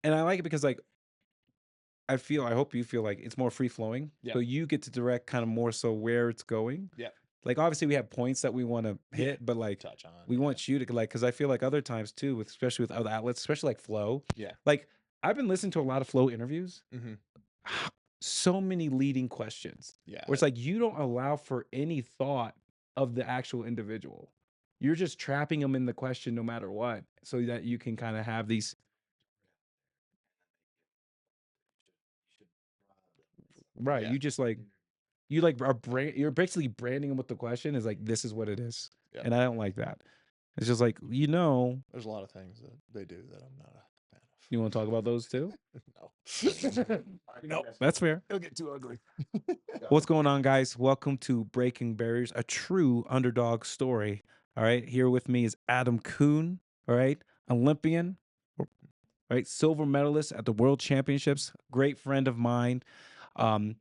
And I like it because, like, I hope you feel like it's more free flowing, Yeah. so you get to direct kind of more so where it's going. Yeah. Like, obviously, we have points that we wanna Yeah. hit, but, like, Touch on. we Yeah. want you to, like, because I feel like other times too, with especially with other outlets, especially like Flow, Yeah. like, I've been listening to a lot of Flow interviews. Hmm. So many leading questions where Yeah. it's like you don't allow for any thought of the actual individual. You're just trapping them in the question no matter what, so that you can kinda have these. Right, Yeah. you just, like you, like, are you're basically branding them with the question is like, "This is what it is," Yeah. and I don't like that. It's just like, There's a lot of things that they do that I'm not a fan you wanna talk about those too? of. No. No. That's fair. It'll get too ugly. What's going on, guys? Welcome to Breaking Barriers, a true underdog story. All right, here with me is Adam Kuhn. All right, Olympian, all right, silver medalist at the World Championships. Great friend of mine. Um,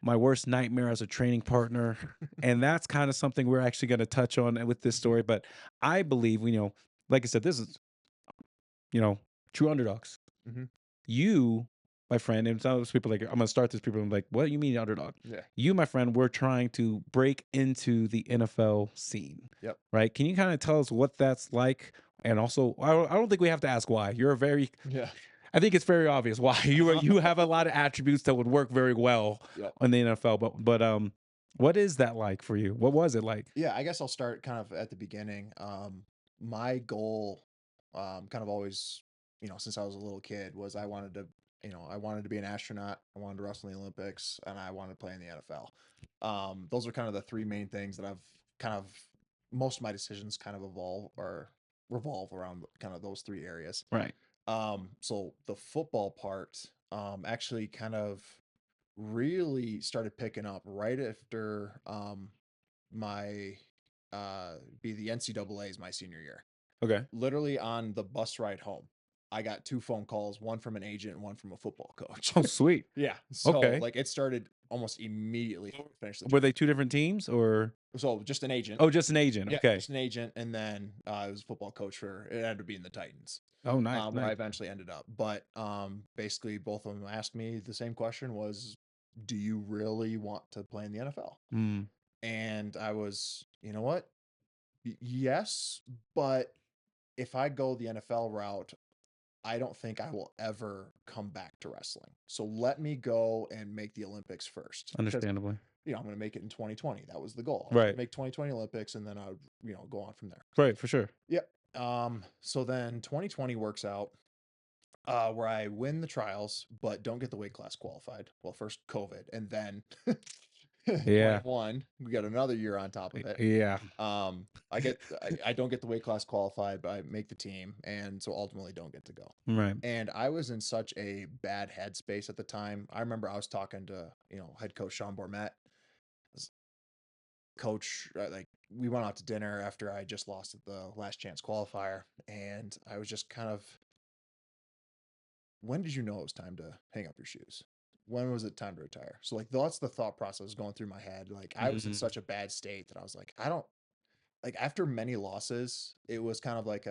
my worst nightmare as a training partner, and that's kind of something we're actually going to touch on with this Mhm. story. But I believe, like I said, this is you know true underdogs. Mhm. You, my friend, and some of those people like I'm gonna start this people. I'm like, what you mean underdog? Yeah. You, my friend, we're trying to break into the NFL scene, Yep. right? Can you kind of tell us what that's like? And also, I don't think we have to ask why. Yeah. I think it's very obvious why you have a lot of attributes that would work very well Yep. on the NFL. But what is that like for you? What was it like? Yeah, I guess I'll start kind of at the beginning. My goal, kind of always, since I was a little kid, was I wanted to be an astronaut. I wanted to wrestle in the Olympics, and I wanted to play in the NFL. Those are kind of the three main things that I've kind of most of my decisions kind of evolve or revolve around kind of those three areas. Right. So the football part, actually kind of really started picking up right after my be the NCAA's my senior year. Okay. Literally on the bus ride home, I got two phone calls, one from an agent and one from a football coach. Oh, sweet. Yeah. So Okay. like it started almost immediately after I finished the Were training. they two different teams or? So just an agent. Oh, just an agent. Yeah, Okay. just an agent, and then I was a football coach for it had to be in the Titans, Oh, nice, where I nice. eventually ended up. But basically, both of them asked me the same question: was, do you really want to play in the NFL? Mm, And I was, you know what? Yes, but if I go the NFL route, I don't think I will ever come back to wrestling. So let me go and make the Olympics first because understandably. I'm going to make it in 2020. That was the goal. I was going Right. to make 2020 Olympics and then I would, go on from there. Right. For sure. Yep. So then 2020 works out where I win the trials but don't get the weight class qualified. Well, first COVID and then Yeah. 21, we got another year on top of it. Yeah. I don't get the weight class qualified, but I make the team, and so ultimately don't get to go. Right. And I was in such a bad headspace at the time. I remember I was talking to head coach Sean Bormet. Coach, like we went out to dinner after I just lost at the last chance qualifier, and I was just kind of, when did you know it was time to hang up your shoes? When was it time to retire? So like that's the thought process going through my head. Like I was in Mhm. such a bad state that I was like, I don't like after many losses, it was kind of like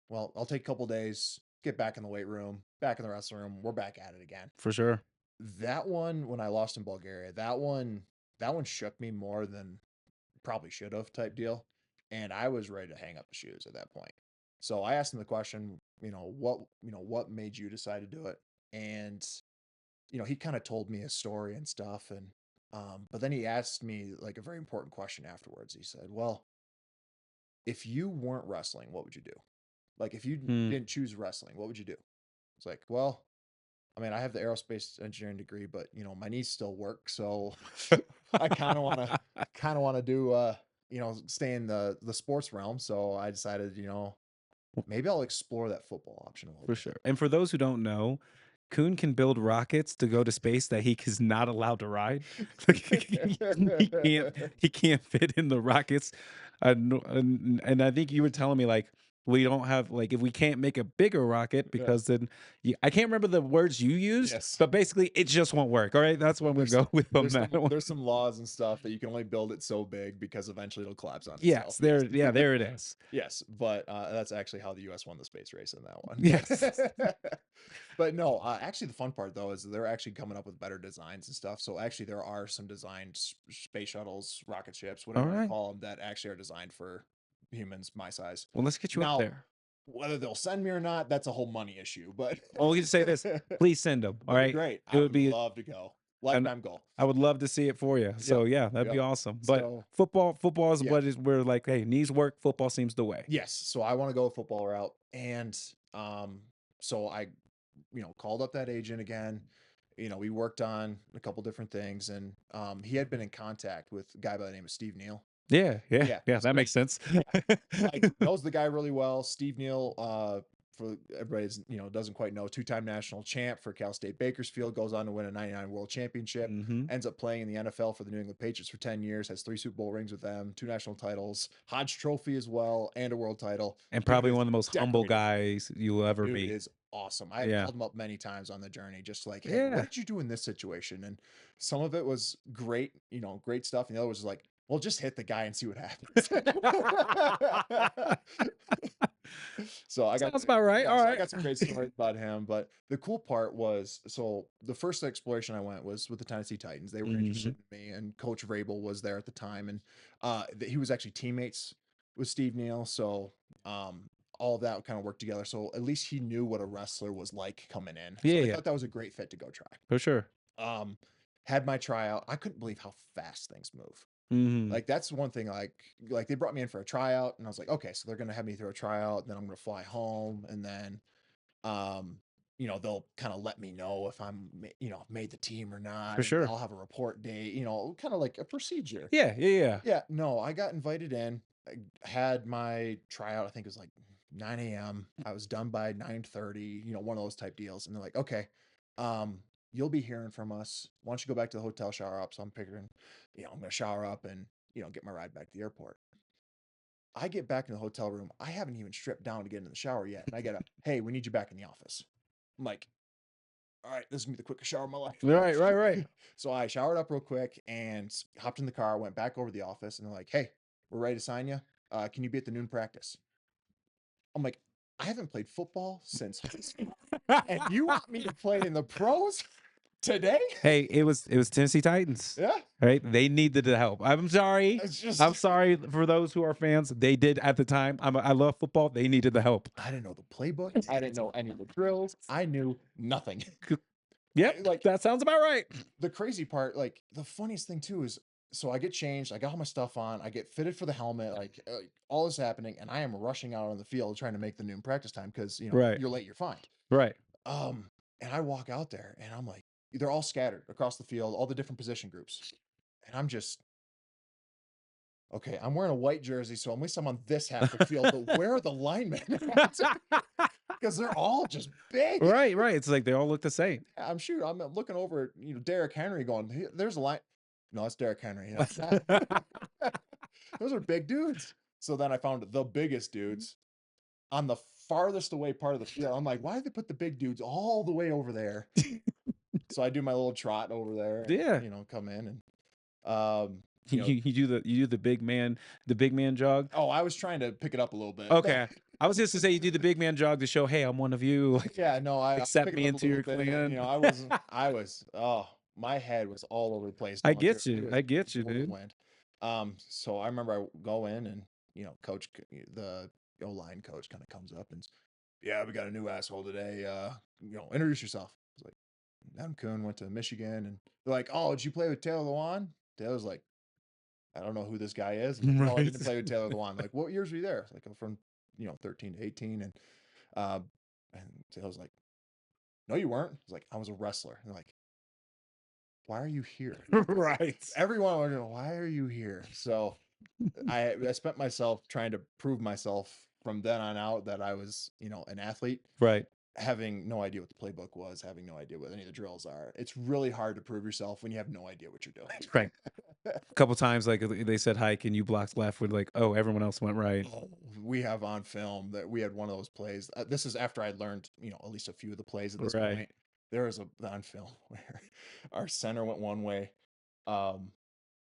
well, I'll take a couple days, get back in the weight room, back in the wrestling room, we're back at it again. For sure. That one when I lost in Bulgaria, that one shook me more than probably should have type deal. And I was ready to hang up the shoes at that point. So I asked him the question, what made you decide to do it? And he kind of told me his story and stuff and but then he asked me like a very important question afterwards. He said, "Well, if you weren't wrestling, what would you do? Like if you Mm. didn't choose wrestling, what would you do?" It's like, well, I mean, I have the aerospace engineering degree, but my knees still work, so I kind of want to do stay in the sports realm. So I decided, maybe I'll explore that football option a little For bit. sure. And for those who don't know, Coon can build rockets to go to space that he is not allowed to ride. he can't he can't fit in the rockets. And I think you were telling me like we don't have like if we can't make a bigger rocket because then I can't remember the words you used, Yes. but basically it just won't work. All right, that's what I'm gonna go with on that one. There's some laws and stuff that you can only build it so big because eventually it'll collapse on Yes, itself. there it is. Yes, but that's actually how the U.S. won the space race in that one. Yes. But no, actually, the fun part though is they're actually coming up with better designs and stuff. So actually, there are some designed space shuttles, rocket ships, whatever you want Alright. to call them, that actually are designed for humans my size. Well, let's get you Now, up there. whether they'll send me or not, that's a whole money issue. But Well, we can say this. Please send them. All that'd be right. great. It I would be love to go. and Lifetime goal. I would love to see it for you. So yeah, that'd be yep. awesome. But So football is yeah. what is we're like, hey, knees work, football seems the way. yes, so I want to go a football route, and so I, called up that agent again. We worked on a couple different things, and he had been in contact with a guy by the name of Steve Neal. Yeah, Yeah, that so makes sense. like knows the guy really well. Steve Neal, for everybody's doesn't quite know, two-time national champ for Cal State Bakersfield, goes on to win a '99 World Championship, Mhm. ends up playing in the NFL for the New England Patriots for 10 years, has 3 Super Bowl rings with them, 2 national titles, Hodge Trophy as well, and a world title. And Dude probably is one of the most humble decorated. guys you will ever Dude meet. is awesome. I Yeah. called him up many times on the journey, just like, hey, Yeah. what did you do in this situation? And some of it was great, great stuff. And the other was like, well, just hit the guy and see what happens. So I got Sounds about right. yeah, All so I right. got some great stories about him. But the cool part was, so the first exploration I went was with the Tennessee Titans. They were interested in me, and Coach Vrabel was there at the time, and he was actually teammates with Steve Neal. So all of that kind of worked together. So at least he knew what a wrestler was like coming in. So Yeah, I yeah. thought that was a great fit to go try. For sure. Had my tryout. I couldn't believe how fast things move. Mhm. Like that's one thing. Like they brought me in for a tryout, and I was like, okay, so they're gonna have me through a tryout, and then I'm gonna fly home, and then, they'll kind of let me know if I'm, made the team or not. For sure. I'll have a report date. Kind of like a procedure. Yeah. Yeah. No, I got invited in. I had my tryout. I think it was like 9 a.m. I was done by 9:30. One of those type deals, and they're like, okay, you'll be hearing from us. Why don't you go back to the hotel, shower up? So I'm figuring, I'm gonna shower up and get my ride back to the airport. I get back in the hotel room. I haven't even stripped down to get into the shower yet. And I get a, hey, we need you back in the office. I'm like, all right, this is gonna be the quickest shower of my life. Right. So I showered up real quick and hopped in the car, went back over to the office, and they're like, hey, we're ready to sign you. Can you be at the noon practice? I'm like, I haven't played football since high school, and you want me to play in the pros today? Hey, it was Tennessee Titans. Yeah. Right? They needed the help. I'm sorry. It's just, I'm sorry for those who are fans. They did at the time. I love football. They needed the help. I didn't know the playbook. I didn't know any of the drills. I knew nothing. Yep. Like that sounds about right. The crazy part, like the funniest thing too, is so I get changed. I got all my stuff on. I get fitted for the helmet. Like all this happening, and I am rushing out on the field trying to make the noon practice time because Right. you're late, you're fine. Right. And I walk out there, and I'm like, they're all scattered across the field, all the different position groups, and I'm just. Okay, I'm wearing a white jersey, so at least I'm on this half of the field. But where are the linemen? Because they're all just big. Right. It's like they all look the same. I'm sure I'm looking over at Derrick Henry, going, "There's a line." No, that's Derrick Henry. Those are big dudes. So then I found the biggest dudes on the farthest away part of the field. I'm like, why did they put the big dudes all the way over there? So I do my little trot over there. Yeah. Come in and you do the big man jog. Oh, I was trying to pick it up a little bit. Okay. I was just to say you do the big man jog to show, hey, I'm one of you. Yeah, no, I accept me into your clan. My head was all over the place. I get you, dude. So I remember I go in and coach, the O-line coach kind of comes up and, yeah, we got a new asshole today. Introduce yourself. I was like, Adam Kuhn, went to Michigan, and they're like, oh, did you play with Taylor Lewan? Taylor's like, I don't know who this guy is. And, oh, I didn't play with Taylor Lewan. Like, what years were you there? Like, I'm from 13 to 18, and Taylor's like, no, you weren't. I was like, I was a wrestler. And they're like, why are you here? Right. Everyone was like, why are you here? So I spent myself trying to prove myself from then on out that I was, an athlete. Right. having no idea what the playbook was, having no idea what any of the drills are. It's really hard to prove yourself when you have no idea what you're doing. Right. A couple times, like they said hike and you blocked left with like, oh, everyone else went right. Oh, we have on film that we had one of those plays. This is after I learned, at least a few of the plays at this Right. point. There was a on film where our center went one way, um,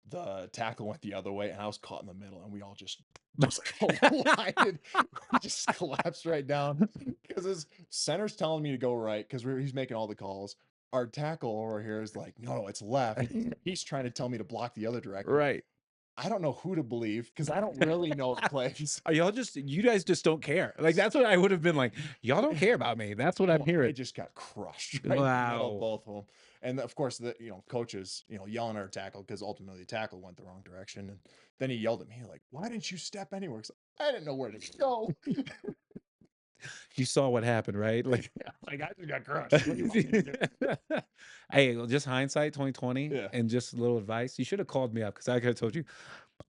the tackle went the other way, and I was caught in the middle, and we all just collided. We just collapsed right down because his center's telling me to go right because he's making all the calls. Our tackle over here is like, no, it's left. He's trying to tell me to block the other direction. Right. I don't know who to believe because I don't really know the plays. Are y'all just you guys just don't care? Like that's what I would have been like. Y'all don't care about me. That's what I'm I hearing. just got crushed right in the middle of Wow. both of them. And of course, the coaches, yelling at our tackle because ultimately the tackle went the wrong direction. And then he yelled at me like, "Why didn't you step anywhere?" 'Cause I didn't know where to go. You saw what happened, right? Like, Like I just got crushed. What do you want me to do? hey, well, just hindsight 2020 Yeah. and just a little advice. You should have called me up because I could have told you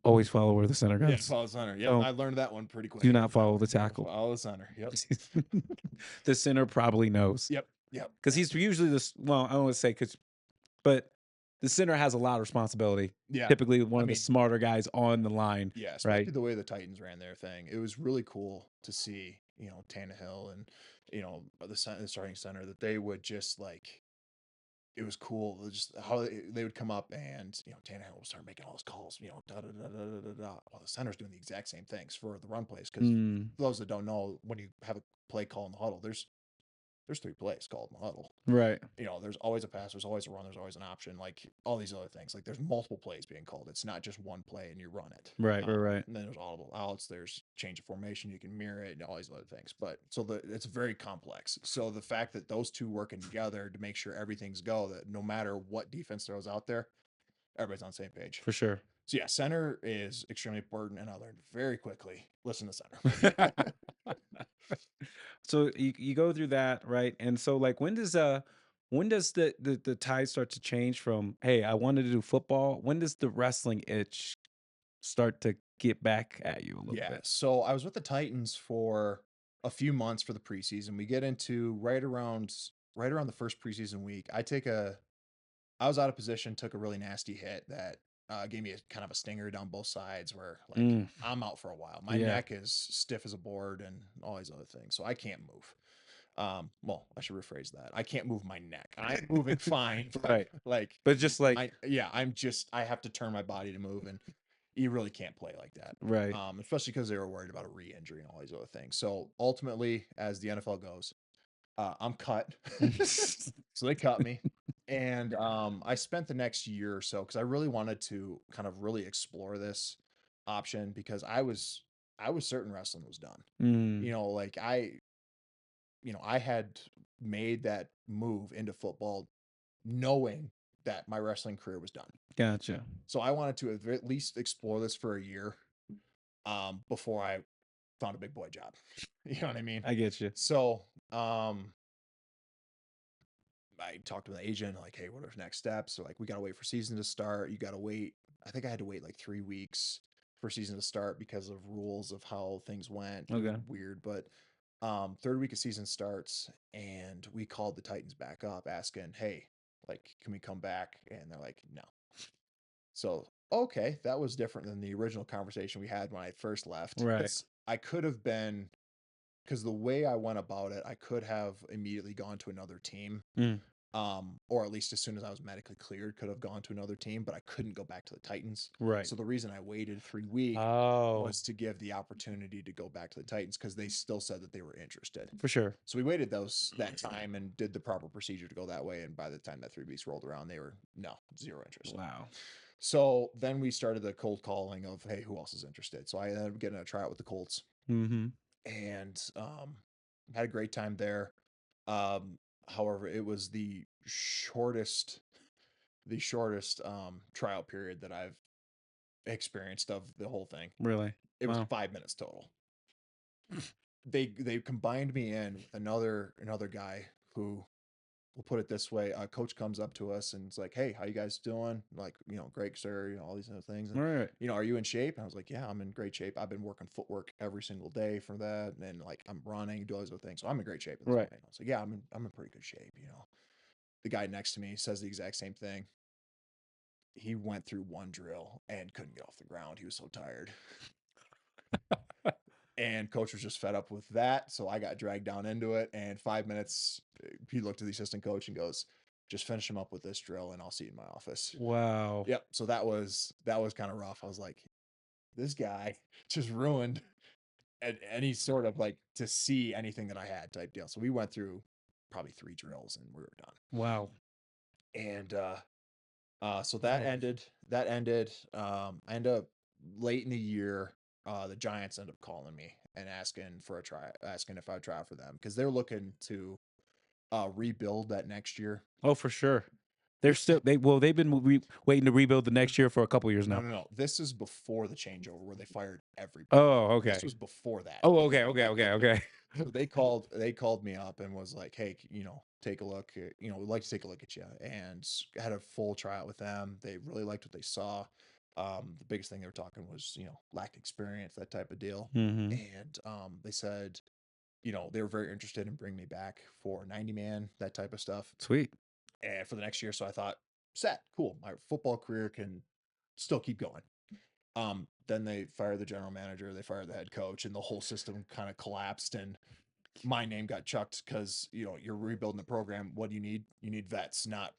always follow where the center Yeah, goes. follow the center. Yeah, Don't- I learned that one pretty quick. Do not follow the tackle. Follow the center. Yep. The center probably knows. Yep. Yep. Because he's usually this. Well, I don't want to say but the center has a lot of responsibility. Yeah. Typically, one of mean- the smarter guys on the line. Yeah, especially Right. the way the Titans ran their thing. It was really cool to see, Tannehill and, the starting center that they would just like, it was cool. Just how they would come up and, Tannehill would start making all those calls, da da da da da da da. While the center's doing the exact same things for the run plays. Because Mm, for those that don't know, when you have a play call in the huddle, there's 3 plays called in the huddle. right. There's always a pass, there's always a run, there's always an option, like all these other things. Like there's multiple plays being called. It's not just one play and you run it. Right. Right. And then there's audible outs, there's change of formation, you can mirror it, and all these other things. But it's very complex. So the fact that those two working together to make sure everything's that no matter what defense throws out there, everybody's on the same page. For sure. So yeah, center is extremely important, and I learned very quickly. Listen to center. So you go through that, right? And so like when does the tide start to change from, hey, I wanted to do football? When does the wrestling itch start to get back at you a little Yeah. bit? So I was with the Titans for a few months for the preseason. We get into right around the first preseason week. I was out of position, took a really nasty hit that gave me kind of a stinger down both sides where like Mm, I'm out for a while. My Yeah. neck is stiff as a board and all these other things. So I can't move. Well, I should rephrase that. I can't move my neck. I'm moving fine. but, Right. Like But just like I have to turn my body to move, and you really can't play like that. right. Especially because they were worried about a re-injury and all these other things. So ultimately, as the NFL goes, I'm cut. So they cut me. And I spent the next year or so because I really wanted to kind of really explore this option because I was certain wrestling was done. Mm, Like I had made that move into football knowing that my wrestling career was done. Gotcha. So I wanted to at least explore this for a year before I found a big boy job. You know what I mean? I get you. So I talked to the agent, like, hey, what are the next steps? So like, we got to wait for season to start. You got to wait. I think I had to wait like 3 weeks for season to start because of rules of how things went. It was Okay. weird, but third week of season starts and we called the Titans back up asking, hey, like, can we come back? And they're like, no. So, okay, that was different than the original conversation we had when I first left. Right. 'Cause I could have been, because the way I went about it, I could have immediately gone to another team. Mm. Or at least as soon as I was medically cleared, could have gone to another team, but I couldn't go back to the Titans. Right. So the reason I waited 3 weeks Oh, was to give the opportunity to go back to the Titans because they still said that they were interested. for sure. So we waited that time and did the proper procedure to go that way. And by the time that 3 weeks rolled around, they were zero interest. Wow. So then we started the cold calling of, hey, who else is interested? So I ended up getting a tryout with the Colts Mm-hmm. and had a great time there. However, it was the shortest tryout period that I've experienced of the whole thing. Really? It was Wow. 5 minutes total. They combined me in with another guy who we'll put it this way. A coach comes up to us and it's like, "Hey, how you guys doing?" Like, great, sir, all these other things. And, Right. are you in shape? And I was like, "Yeah, I'm in great shape. I've been working footwork every single day for that. And like, I'm running, do all these other things. So I'm in great shape at this Right. point." I was like, "Yeah, I'm in pretty good shape." The guy next to me says the exact same thing. He went through one drill and couldn't get off the ground. He was so tired. And coach was just fed up with that. So I got dragged down into it. And 5 minutes, he looked at the assistant coach and goes, "Just finish him up with this drill and I'll see you in my office." Wow. Yep. So that was kind of rough. I was like, this guy just ruined any sort of like to see anything that I had type deal. So we went through probably 3 drills and we were done. Wow. And so that Oh. ended. I ended up late in the year. The Giants ended up calling me and asking if I'd try for them because they're looking to rebuild that next year. Oh, for sure. They've been waiting to rebuild the next year for a couple years No, now. no, no. This is before the changeover where they fired everybody. Oh, This okay. was before that. Oh, okay. So they called me up and was like, "Hey, take a look. We'd like to take a look at you." And had a full tryout with them. They really liked what they saw. The biggest thing they were talking was, lacked experience, that type of deal. Mm-hmm. And they said, they were very interested in bringing me back for 90 man, that type of stuff, Sweet. and for the next year. So I thought, set, cool. My football career can still keep going. Then they fired the general manager, they fired the head coach, and the whole system kind of collapsed. And my name got chucked because you're rebuilding the program. What do you need? You need vets, not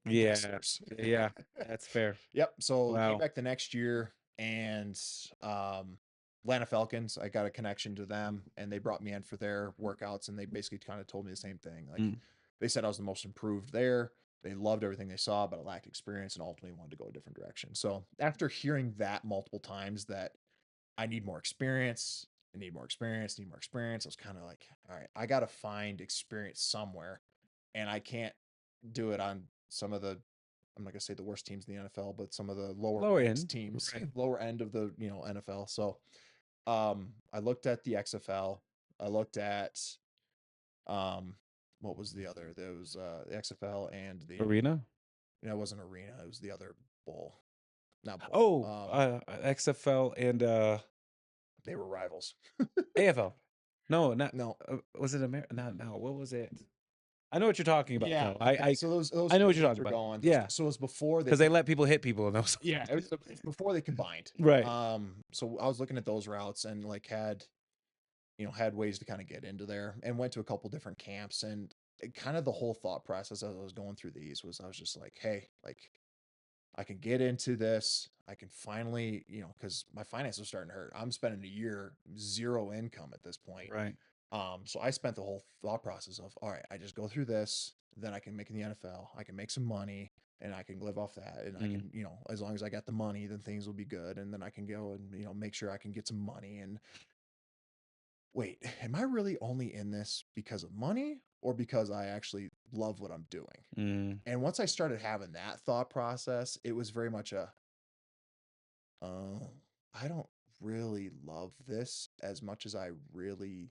Yeah. wrestlers. Yeah. That's fair. Yep. So came Wow. back the next year, and Atlanta Falcons, I got a connection to them, and they brought me in for their workouts, and they basically kind of told me the same thing. Like, Mm. they said I was the most improved there. They loved everything they saw, but I lacked experience and ultimately wanted to go a different direction. So after hearing that multiple times, that I need more experience, I need more experience, need more experience, I was kind of like, all right, I got to find experience somewhere, and I can't do it on some of the, I'm not gonna say the worst teams in the NFL, but some of the lower Lower ranked end. teams, Right. lower end of the NFL. So I looked at the XFL. I looked at um what was the other? There was the XFL and the Arena. it wasn't arena. It was the other bowl, not bowl. Oh, XFL and They were rivals. AFL. No, not. No, Was it America? Not no. What was it? I know what you're talking about. yeah. Though. Okay. So those I know two what you're leagues talking were about. going. Yeah, So it was before they because they let people hit people and those. yeah, it was before they combined. Right. So I was looking at those routes and like had ways to kind of get into there and went to a couple different camps. And kind of the whole thought process as I was going through these was I was just like, hey, like I can get into this. I can finally, because my finances are starting to hurt. I'm spending a year zero income at this point. Right. So I spent the whole thought process of, all right, I just go through this, then I can make in the NFL, I can make some money, and I can live off that. And I Mm. can, as long as I got the money, then things will be good. And then I can go and, make sure I can get some money. And wait, am I really only in this because of money or because I actually love what I'm doing? Mm. And once I started having that thought process, it was very much oh, I don't really love this as much as I really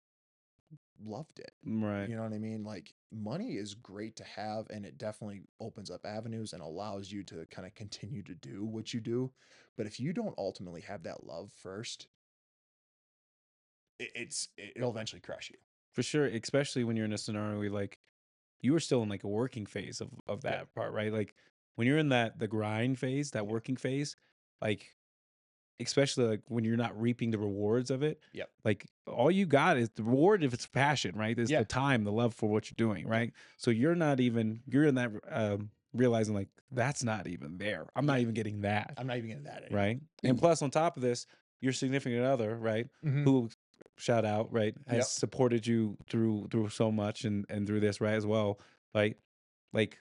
loved it. Right. You know what I mean? Like, money is great to have, and it definitely opens up avenues and allows you to kind of continue to do what you do. But if you don't ultimately have that love first, it'll eventually crush you. For sure, especially when you're in a scenario where like you were still in like a working phase of Yep. that part, right? Like when you're in the grind phase, that working phase, like especially like when you're not reaping the rewards of it, Yep. like all you got is the reward if it's passion, right? Is Yeah. the time, the love for what you're doing, right? So you're in that realizing like that's not even there. I'm not Yeah. even getting that, I'm not even getting that anymore. right? And plus on top of this, your significant other, right? Mhm. Who shout out, right, has Yep. supported you through so much and through this, right, as well, right? Like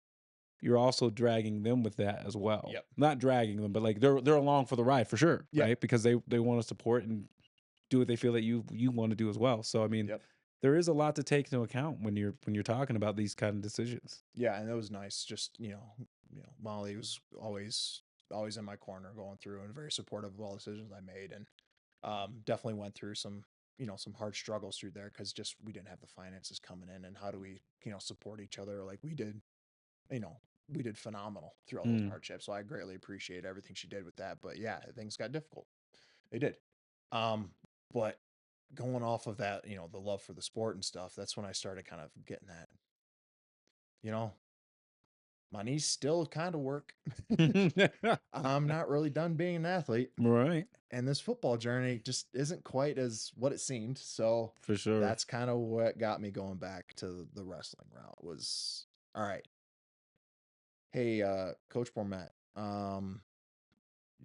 you're also dragging them with that as well. Yep. Not dragging them, but like they're along for the ride for sure, Yep. right? Because they want to support and do what they feel that you want to do as well. So I mean, Yep. there is a lot to take into account when you're talking about these kind of decisions. Yeah, and it was nice. Just Molly was always in my corner going through and very supportive of all the decisions I made, and definitely went through some some hard struggles through there because just we didn't have the finances coming in, and how do we, support each other like we did. You know, we did phenomenal through all those Mm. hardships. So I greatly appreciate everything she did with that. But yeah, things got difficult. They did. Um, but going off of that, the love for the sport and stuff, that's when I started kind of getting that, you know, my knees still kind of work. I'm not really done being an athlete. Right. And this football journey just isn't quite as what it seemed. So For sure. that's kind of what got me going back to the wrestling route was, all right, hey, Coach Bormat,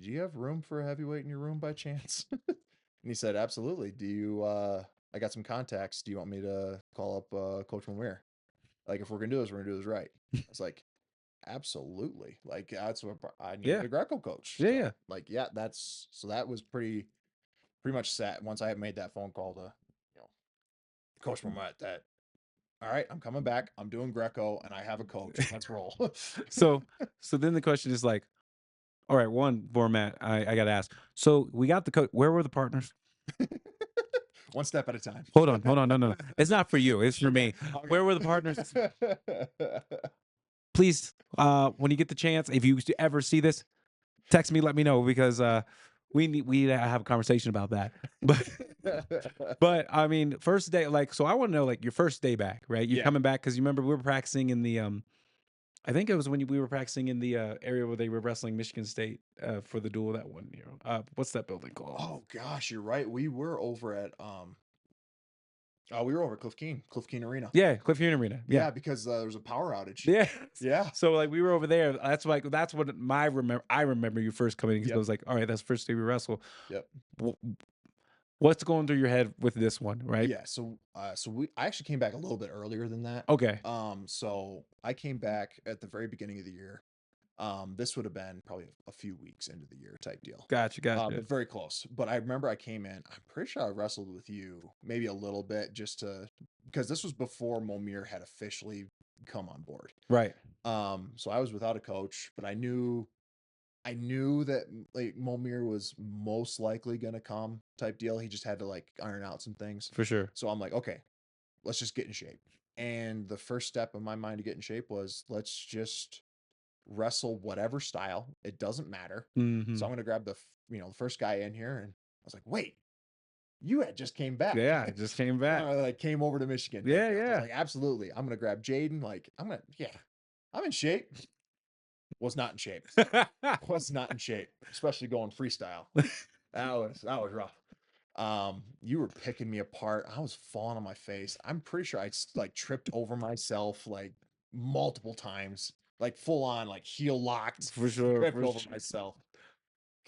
do you have room for a heavyweight in your room by chance? And he said, absolutely. Do you, I got some contacts. Do you want me to call up Coach Momir? Like, if we're going to do this, we're going to do this right. I was like, absolutely. Like, that's what I needed Yeah. a Greco coach. Yeah, So, yeah. like, yeah, so that was pretty much set once I had made that phone call to, Coach Momir that, all right, I'm coming back. I'm doing Greco and I have a coach. Let's roll. So then the question is like, all right, one format I got to ask. So we got the coach. Where were the partners? One step at a time. Hold on. No. It's not for you. It's for me. Okay. Where were the partners? Please, when you get the chance, if you ever see this, text me. Let me know because we need to have a conversation about that. But I mean, first day, like, so I want to know like your first day back, right? You're Yeah. coming back because you remember we were practicing in the I think it was when we were practicing in the area where they were wrestling Michigan State for the duel that one year. What's that building called? Oh gosh, you're right. We were over at we were over at Cliff Keen Arena. Yeah, Cliff Union Arena. Yeah, Yeah. because there was a power outage. Yeah. Yeah. So like we were over there. That's what I remember you first coming because I Yep. was like, all right, that's the first day we wrestle. Yep. What's going through your head with this one, right? Yeah. So I actually came back a little bit earlier than that. Okay. So I came back at the very beginning of the year. This would have been probably a few weeks into the year type deal. Gotcha. But very close. But I remember I came in. I'm pretty sure I wrestled with you maybe a little bit because this was before Momir had officially come on board. Right. So I was without a coach, but I knew that like Momir was most likely gonna come type deal. He just had to like iron out some things. For sure. So I'm like, okay, let's just get in shape. And the first step in my mind to get in shape was let's just wrestle whatever style. It doesn't matter. Mhm. So I'm gonna grab the first guy in here, and I was like, wait, you had just came back. Yeah, I just came back. Like came over to Michigan. Yeah, I was yeah. like, absolutely. I'm gonna grab Jaden. Like, I'm in shape. Was not in shape. Was not in shape, especially going freestyle. That was rough. You were picking me apart. I was falling on my face. I'm pretty sure I like tripped over myself like multiple times, like full on like heel locked. For sure. Tripped For over sure. myself.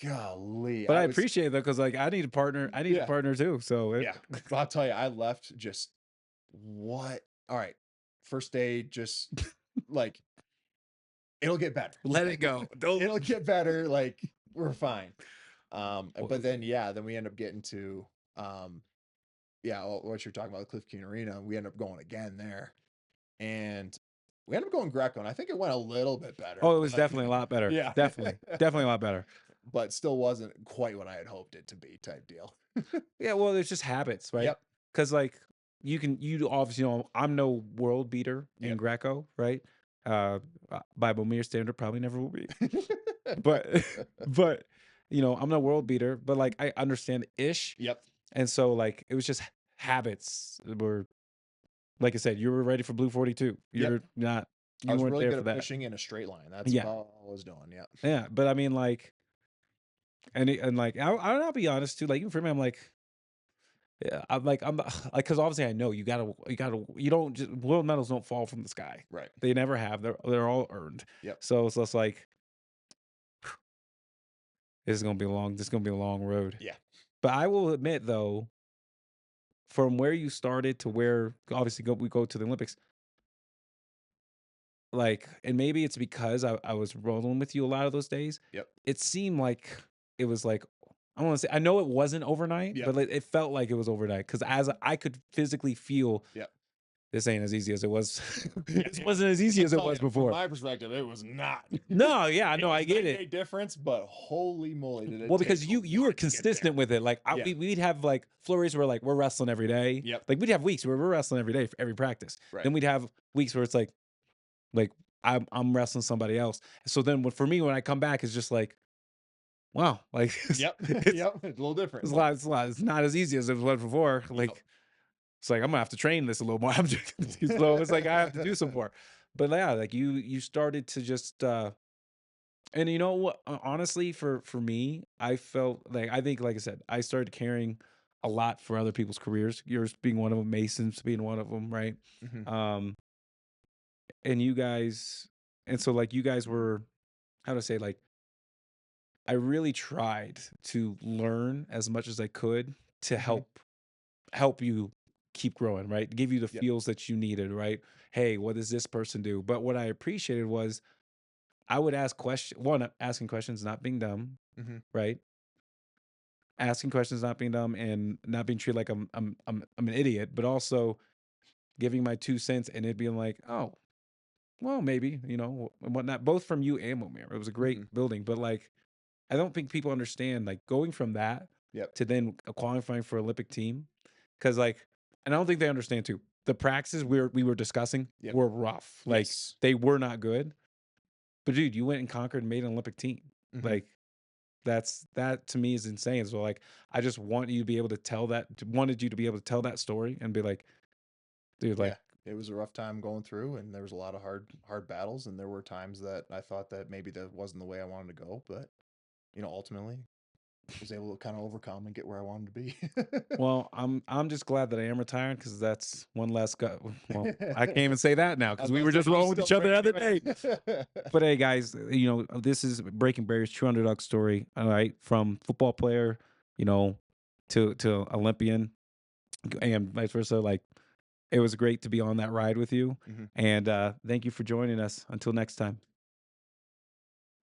Golly. But I appreciate that because like I need a partner. I need Yeah. a partner too. So Yeah. But I'll tell you, I left just what? All right. First day, just like it'll get better. let it go. Don't. It'll get better. Like we're fine. Well, But then then we end up getting to what you're talking about, the Cliff Keen Arena. We end up going again there, and we end up going Greco, and I think it went a little bit better. Oh, it was but- definitely a lot better. Yeah. Definitely a lot better. but still wasn't quite what I had hoped it to be type deal. Yeah, well, there's just habits, right? Yep. Because like you obviously know I'm no world beater in Yep. Greco, right? By Bomir standard, probably never will be. But I'm no world beater, but like I understand ish. Yep. And so like it was just habits were, like I said, you were ready for Blue 42. You're not. You I was weren't really there good for at that. pushing in a straight line. That's Yeah. about all I was doing. Yeah. Yeah, but I mean, like, and like, I'll be honest too. Like, even for me, I'm like, yeah, I'm like, because obviously I know you don't just world medals don't fall from the sky. Right. They never have. They're all earned. Yep. So it's just like, this is gonna be a long road. Yeah. But I will admit though, from where you started to where obviously we go to the Olympics, like, and maybe it's because I was rolling with you a lot of those days. Yep. It seemed like it was like, I want to say, I know it wasn't overnight, Yep. but like, it felt like it was overnight because as I could physically feel Yep. this ain't as easy as it was. This wasn't as easy as it Tell was you, from before. my perspective, it was not. No, yeah, It no, I was get night and it. day difference, but holy moly, did it Well, take because a you were lot to get there. consistent with it. Like Yeah. we'd have like flurries where like we're wrestling every day. Yep. Like we'd have weeks where we're wrestling every day for every practice. Right. Then we'd have weeks where it's like I'm wrestling somebody else. So then for me when I come back, it's just like, wow, like Yep. it's, Yep. It's a little different. it's a lot. It's a lot. It's not as easy as it was before. Like it's like I'm gonna have to train this a little more. So it's like I have to do some more. But yeah, like you started to just and you know what? Honestly, for me, I felt like I think, like I said, I started caring a lot for other people's careers. Yours being one of them, Mason's being one of them, right? Mhm. Um, and you guys, and so like you guys were, how to say, like I really tried to learn as much as I could to Mhm. help you keep growing, right? Give you the Yep. feels that you needed, right? Hey, what does this person do? But what I appreciated was I would ask questions. One, asking questions, not being dumb, Mhm. right? Asking questions, not being dumb, and not being treated like I'm an idiot, but also giving my 2 cents and it being like, oh, well, maybe, and whatnot. Both from you and Momir. It was a great Mhm. building, but like, I don't think people understand like going from that Yep. to then qualifying for Olympic team, because like, and I don't think they understand too. The practices we were discussing Yep. were rough. Like Yes. they were not good. But dude, you went and conquered and made an Olympic team. Mhm. Like that to me is insane. So like I just want you to be able to wanted you to be able to tell that story and be like, dude, like, Yeah. It was a rough time going through, and there was a lot of hard battles, and there were times that I thought that maybe that wasn't the way I wanted to go, but ultimately was able to kind of overcome and get where I wanted to be. well, I'm just glad that I am retired because that's one less guy. Well, I can't even say that now I because was we about were to say, just I'm rolling with still each other the other pretty day. new. But hey, guys, this is Breaking Barriers, true underdog story. All right, from football player, you know, to Olympian, and vice versa. Like, it was great to be on that ride with you, Mhm. and thank you for joining us. Until next time.